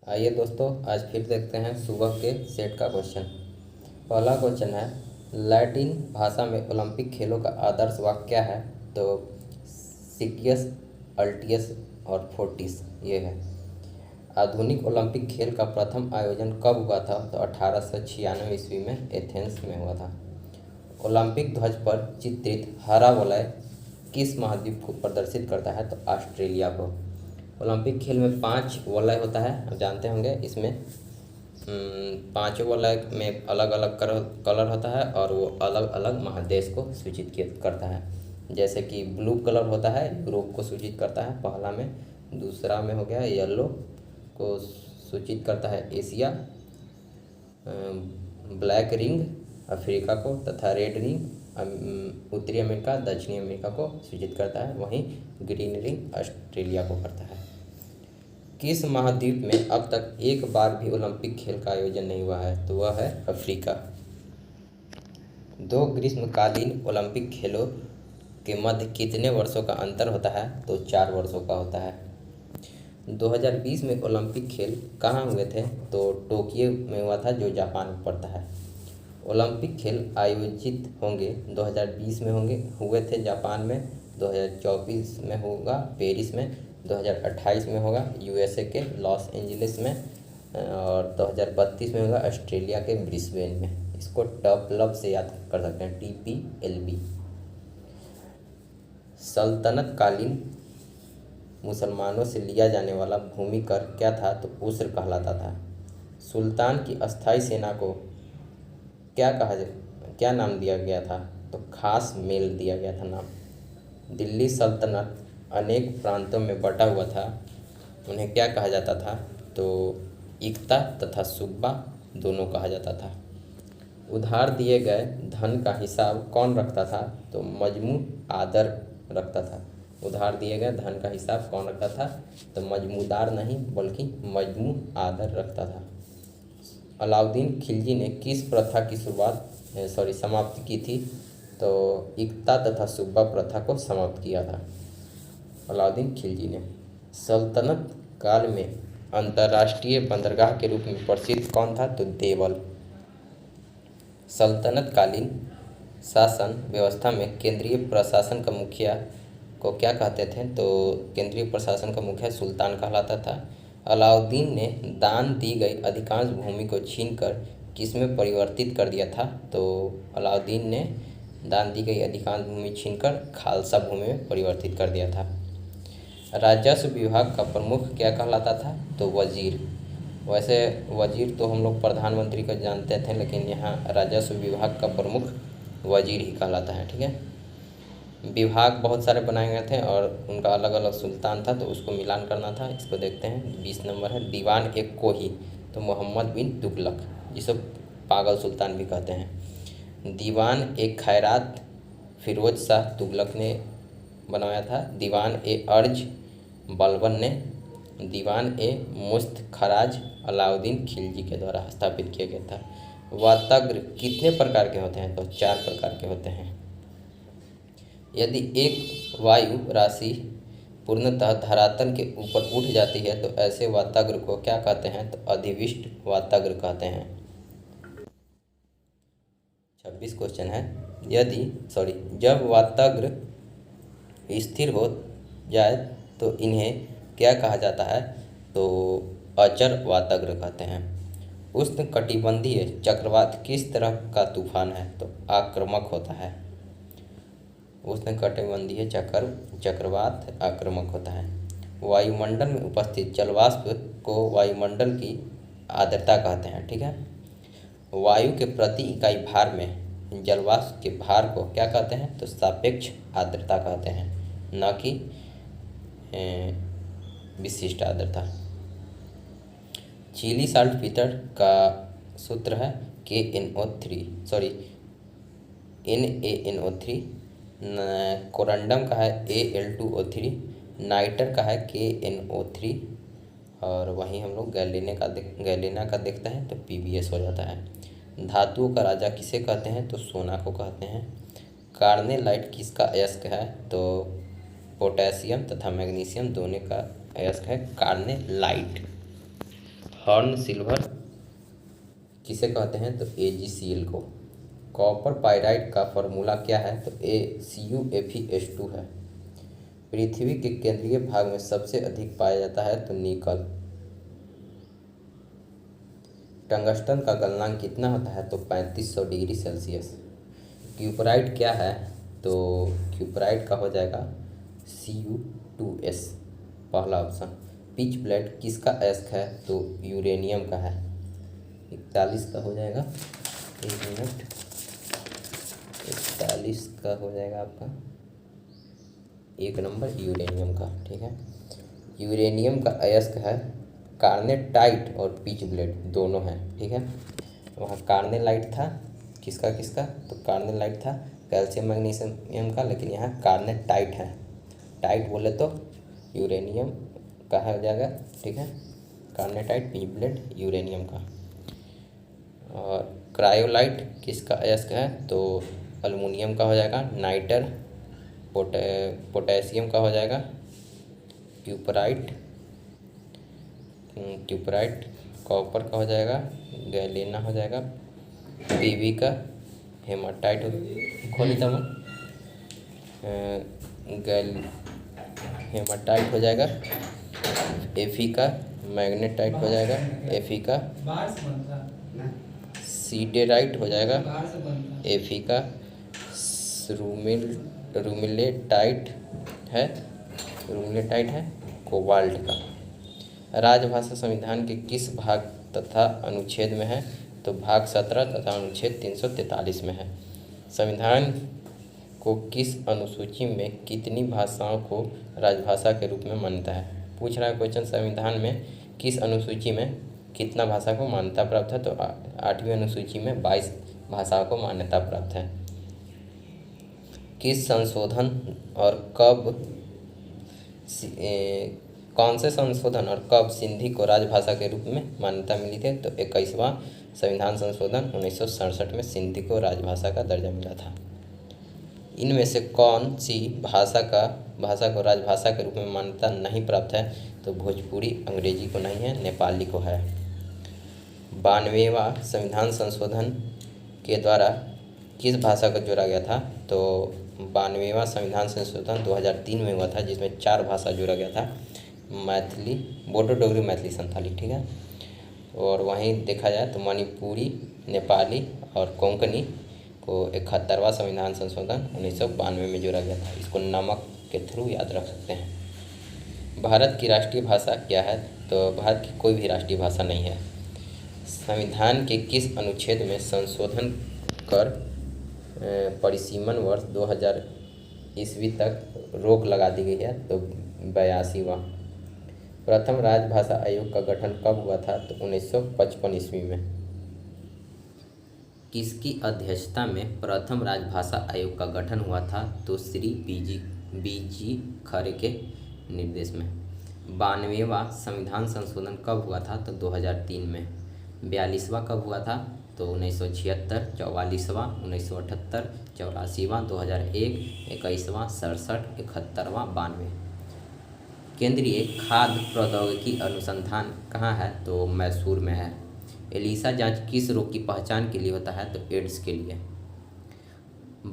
आइए दोस्तों, आज फिर देखते हैं सुबह के सेट का क्वेश्चन। पहला क्वेश्चन है, लैटिन भाषा में ओलंपिक खेलों का आदर्श वाक्य क्या है? तो सिटियस, अल्टियस और फोर्टिस ये है। आधुनिक ओलंपिक खेल का प्रथम आयोजन कब हुआ था? तो 1896 ईस्वी में एथेंस में हुआ था। ओलंपिक ध्वज पर चित्रित हरा वलय किस महाद्वीप को प्रदर्शित करता है? तो ऑस्ट्रेलिया को। ओलंपिक खेल में 5 वलय होता है, आप जानते होंगे। इसमें पाँचों वलय में अलग अलग कलर होता है और वो अलग अलग महादेश को सूचित करता है। जैसे कि ब्लू कलर होता है, यूरोप को सूचित करता है पहला में। दूसरा में हो गया येलो को सूचित करता है एशिया, ब्लैक रिंग अफ्रीका को, तथा रेड रिंग उत्तरी अमेरिका, दक्षिणी अमेरिका को सूचित करता है। वहीं ग्रीन रिंग ऑस्ट्रेलिया को करता है। किस महाद्वीप में अब तक एक बार भी ओलंपिक खेल का आयोजन नहीं हुआ है? तो वह है अफ्रीका। 2 ग्रीष्मकालीन ओलंपिक खेलों के मध्य कितने वर्षों का अंतर होता है? तो 4 वर्षों का होता है। 2020 में ओलंपिक खेल कहाँ हुए थे? तो टोक्यो में हुआ था, जो जापान में पड़ता है। ओलंपिक खेल आयोजित होंगे 2020 में हुए थे जापान में, 2024 में होगा पेरिस में, 2028 में होगा यूएसए के लॉस एंजलिस में, और 2032 में होगा ऑस्ट्रेलिया के ब्रिस्बेन में। इसको टॉप लब से याद कर सकते हैं, TPLB। सल्तनत कालीन मुसलमानों से लिया जाने वाला भूमि कर क्या था? तो उस्र कहलाता था। सुल्तान की अस्थायी सेना को क्या नाम दिया गया था? तो खास मेल दिया गया था नाम। दिल्ली सल्तनत अनेक प्रांतों में बटा हुआ था, उन्हें क्या कहा जाता था? तो इक्ता तथा सुब्बा दोनों कहा जाता था। उधार दिए गए धन का हिसाब कौन रखता था? तो मजमू आदर रखता था। उधार दिए गए धन का हिसाब कौन रखता था? तो मजमूदार नहीं बल्कि मजमू आदर रखता था। अलाउद्दीन खिलजी ने किस प्रथा की समाप्ति की थी? तो इक्ता तथा सुब्बा प्रथा को समाप्त किया था अलाउद्दीन खिलजी ने। सल्तनत काल में अंतर्राष्ट्रीय बंदरगाह के रूप में प्रसिद्ध कौन था? तो देवल। सल्तनत कालीन शासन व्यवस्था में केंद्रीय प्रशासन का मुखिया को क्या कहते थे? तो केंद्रीय प्रशासन का मुखिया सुल्तान कहलाता था। अलाउद्दीन ने दान दी गई अधिकांश भूमि को छीनकर किसमें परिवर्तित कर दिया था? तो अलाउद्दीन ने दान दी गई अधिकांश भूमि छीनकर खालसा भूमि में परिवर्तित कर दिया था। राजस्व विभाग का प्रमुख क्या कहलाता था? तो वजीर। वैसे वजीर तो हम लोग प्रधानमंत्री को जानते थे, लेकिन यहाँ राजस्व विभाग का प्रमुख वजीर ही कहलाता है। ठीक है। विभाग बहुत सारे बनाए गए थे और उनका अलग अलग सुल्तान था, तो उसको मिलान करना था। इसको देखते हैं। 20 नंबर है दीवान एक कोही, तो मोहम्मद बिन तुगलक, जिसे पागल सुल्तान भी कहते हैं। दीवान एक खैरात फिरोज शाह तुगलक ने बनवाया था। दीवान ए अर्ज बलबन ने। दीवान ए मुस्त खराज अलाउद्दीन खिलजी के द्वारा स्थापित किया गया था। वाताग्र कितने प्रकार के होते हैं? तो 4 प्रकार के होते हैं। यदि एक वायु राशि पूर्णतः धरातल के ऊपर उठ जाती है तो ऐसे वाताग्र को क्या कहते हैं? तो अधिविष्ट वाताग्र कहते हैं। 26 क्वेश्चन है, जब वाताग्र स्थिर हो जाए तो इन्हें क्या कहा जाता है? तो अचर वाताग्र कहते हैं। उष्णकटिबंधीय चक्रवात किस तरह का तूफान है? तो आक्रामक होता है। उष्णकटिबंधीय चक्रवात आक्रामक होता है। वायुमंडल में उपस्थित जलवाष्प को वायुमंडल की आर्द्रता कहते हैं। ठीक है। वायु के प्रति इकाई भार में जलवाष्प के भार को क्या कहते हैं? तो सापेक्ष आर्द्रता कहते हैं, न कि विशिष्ट आर्द्रता। चिली साल्टपीटर का सूत्र है NaNO3। कोरंडम का है Al2O3। नाइटर का है KNO3। और वहीं हम लोग गैलेना का देखते हैं तो PbS हो जाता है। धातुओं का राजा किसे कहते हैं? तो सोना को कहते हैं। कार्नेलाइट किसका अयस्क है? तो पोटेशियम तथा मैग्नीशियम दोनों का अयस्क है कार्नेलाइट। हॉर्न सिल्वर किसे कहते हैं? तो AgCl को। कॉपर पाइराइट का फॉर्मूला क्या है? तो CuFeS2 है। पृथ्वी के केंद्रीय भाग में सबसे अधिक पाया जाता है तो निकल। टंगस्टन का गलनांक कितना होता है? तो 3500 डिग्री सेल्सियस। क्यूपराइट क्या है? तो क्यूपराइट का हो जाएगा Cu2S, पहला ऑप्शन। पिच ब्लेड किसका अयस्क है? तो यूरेनियम का है। 41 का हो जाएगा, 1 मिनट, 41 का हो जाएगा आपका 1 नंबर यूरेनियम का। ठीक है, यूरेनियम का अयस्क है कार्नेटाइट और पिच ब्लेड दोनों हैं। ठीक है, वहाँ कार्नेलाइट था, किसका किसका? तो कार्नेलाइट था कैल्शियम मैग्नीशियम का, लेकिन यहाँ कार्नेटाइट है। टाइट बोले तो यूरेनियम का हो जाएगा। ठीक है, कार्नेटाइट, पिच ब्लेड, यूरेनियम का। और क्रायोलाइट किसका अयस्क है? तो अल्युमिनियम का हो जाएगा। नाइटर पोटेशियम का हो जाएगा। क्यूपराइट कॉपर का हो जाएगा। गैलेना हो जाएगा। पीवी का हेमाटाइट खोली तब गैल हेमाटाइट हो जाएगा। एफी का मैग्नेटाइट हो जाएगा। एफी का सीडेराइट हो जाएगा। एफी का रूमिलेटाइट है। कोबाल्ट का। राजभाषा संविधान के किस भाग तथा अनुच्छेद में है? तो भाग 17 तथा अनुच्छेद 343 में है। संविधान को किस अनुसूची में कितनी भाषाओं को राजभाषा के रूप में मान्यता है? पूछ रहा है क्वेश्चन, संविधान में किस अनुसूची में कितना भाषा को मान्यता प्राप्त है? तो 8वीं अनुसूची में 22 भाषाओं को मान्यता प्राप्त है। किस संशोधन और कौन से संशोधन और कब सिंधी को राजभाषा के रूप में मान्यता मिली थी? तो 21वां संविधान संशोधन 1967 में सिंधी को राजभाषा का दर्जा मिला था। इनमें से कौन सी भाषा को राजभाषा के रूप में मान्यता नहीं प्राप्त है? तो भोजपुरी अंग्रेजी को नहीं है, नेपाली को है। 92वां संविधान संशोधन के द्वारा किस भाषा को जोड़ा गया था? तो 92वां संविधान संशोधन 2003 में हुआ था, जिसमें 4 भाषा जोड़ा गया था। मैथिली, बोडो डोगरी, मैथिली, संथाली। ठीक है, और वहीं देखा जाए तो मणिपुरी, नेपाली और कोंकणी को 71वां संविधान संशोधन 1992 में जोड़ा गया था। इसको नमक के थ्रू याद रख सकते हैं। भारत की राष्ट्रीय भाषा क्या है? तो भारत की कोई भी राष्ट्रीय भाषा नहीं है। संविधान के किस अनुच्छेद में संशोधन कर परिसीमन वर्ष 2000 ईस्वी तक रोक लगा दी गई है? तो 82वां। प्रथम राजभाषा आयोग का गठन कब हुआ था? तो 1955 ईस्वी में। किसकी अध्यक्षता में प्रथम राजभाषा आयोग का गठन हुआ था? तो श्री बीजी खरे के निर्देश में। 92वां संविधान संशोधन कब हुआ था? तो 2003 में। 42वां कब हुआ था? तो 1976। 44वां 1978। 84वां 2001। 21वां 67। 71वां 92। केंद्रीय खाद्य प्रौद्योगिकी अनुसंधान कहाँ है? तो मैसूर में है। एलिसा जांच किस रोग की पहचान के लिए होता है? तो एड्स के लिए।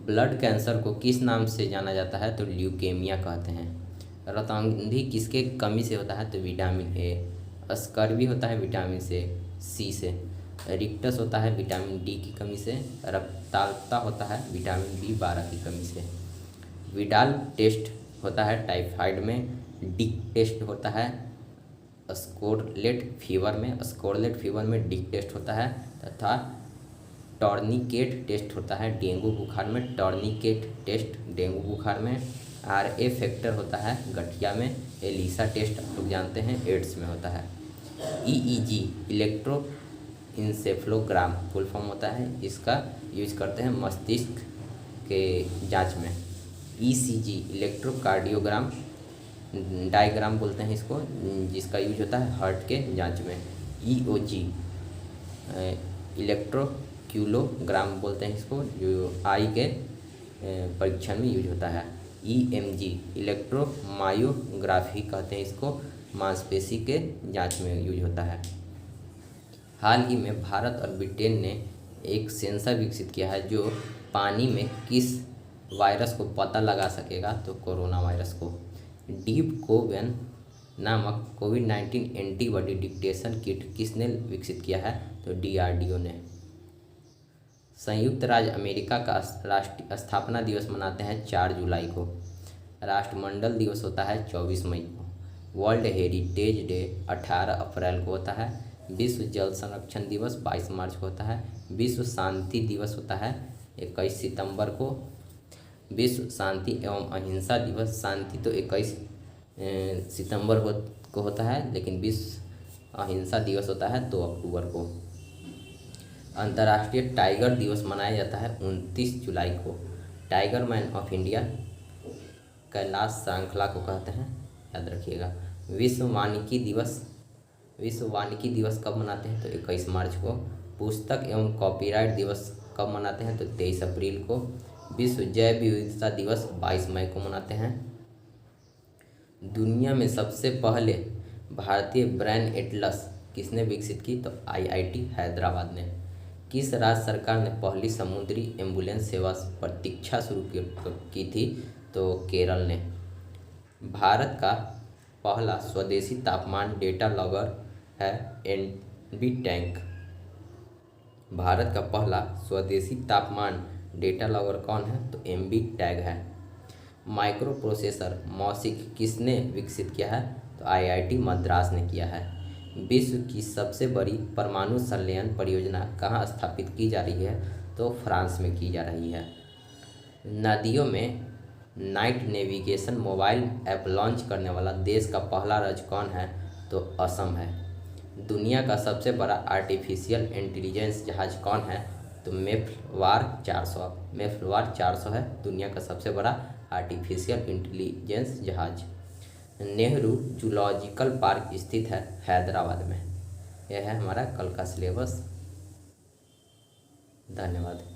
ब्लड कैंसर को किस नाम से जाना जाता है? तो ल्यूकेमिया कहते हैं। रतौंधी किसके कमी से होता है? तो विटामिन ए। स्कर्वी होता है विटामिन सी से। रिक्टस होता है विटामिन डी की कमी से। रक्ताल्पता होता है विटामिन B12 की कमी से। विडाल टेस्ट होता है टाइफाइड में। डिक टेस्ट होता है स्कोरलेट फीवर में डिक टेस्ट होता है, तथा टॉर्निकेट टेस्ट होता है डेंगू बुखार में। टॉर्निकेट टेस्ट डेंगू बुखार में। RA फैक्टर होता है गठिया में। एलिसा टेस्ट आप लोग जानते हैं एड्स में होता है। EEG इलेक्ट्रो इंसेफ्लोग्राम फुल फॉर्म होता है, इसका यूज करते हैं मस्तिष्क के जांच में। ECG इलेक्ट्रोकार्डियोग्राम डायग्राम बोलते हैं इसको, जिसका यूज होता है हार्ट के जांच में। EOG इलेक्ट्रोक्यूलोग्राम बोलते हैं इसको, जो आई के परीक्षण में यूज होता है। EMG इलेक्ट्रोमायोग्राफी कहते हैं इसको, मांसपेशी के जांच में यूज होता है। हाल ही में भारत और ब्रिटेन ने एक सेंसर विकसित किया है जो पानी में किस वायरस को पता लगा सकेगा, तो कोरोना वायरस को। डीप कोवेन नामक कोविड-19 एंटीबॉडी डिटेक्शन किट किसने विकसित किया है, तो DRDO ने। संयुक्त राज्य अमेरिका का राष्ट्रीय स्थापना दिवस मनाते हैं 4 जुलाई को। राष्ट्रमंडल दिवस होता है 24 मई को। वर्ल्ड हेरिटेज डे 18 अप्रैल को होता है। विश्व जल संरक्षण दिवस 22 मार्च को होता है। विश्व शांति दिवस होता है 21 सितंबर को। विश्व शांति एवं अहिंसा दिवस, शांति तो 21 सितंबर को होता है, लेकिन विश्व अहिंसा दिवस होता है 2 अक्टूबर को। अंतर्राष्ट्रीय टाइगर दिवस मनाया जाता है 29 जुलाई को। Tiger man of India Kailash श्रृंखला को कहते हैं, याद रखिएगा। विश्व वानिकी दिवस कब मनाते हैं, तो 21 मार्च को। पुस्तक एवं कॉपीराइट दिवस कब मनाते हैं, तो 23 अप्रैल को। विश्व जैव विविधता दिवस 22 मई को मनाते हैं। दुनिया में सबसे पहले भारतीय ब्रेन एटलस किसने विकसित की, तो IIT हैदराबाद ने। किस राज्य सरकार ने पहली समुद्री एम्बुलेंस सेवा प्रतीक्षा शुरू की थी, तो केरल ने। भारत का पहला स्वदेशी तापमान डेटा लॉगर है एनवी टैंक। भारत का पहला स्वदेशी तापमान डेटा लॉगर कौन है, तो MB टैग है। माइक्रो प्रोसेसर मॉसिक किसने विकसित किया है, तो IIT मद्रास ने किया है। विश्व की सबसे बड़ी परमाणु संलयन परियोजना कहाँ स्थापित की जा रही है, तो फ्रांस में की जा रही है। नदियों में night navigation mobile app launch करने वाला देश का पहला राज्य कौन है, तो असम है। दुनिया का सबसे बड़ा आर्टिफिशियल इंटेलिजेंस जहाज कौन है, तो मेफ्लवार 400 है दुनिया का सबसे बड़ा आर्टिफिशियल इंटेलिजेंस जहाज। नेहरू जूलॉजिकल पार्क स्थित है हैदराबाद में। यह है हमारा कल का सिलेबस। धन्यवाद।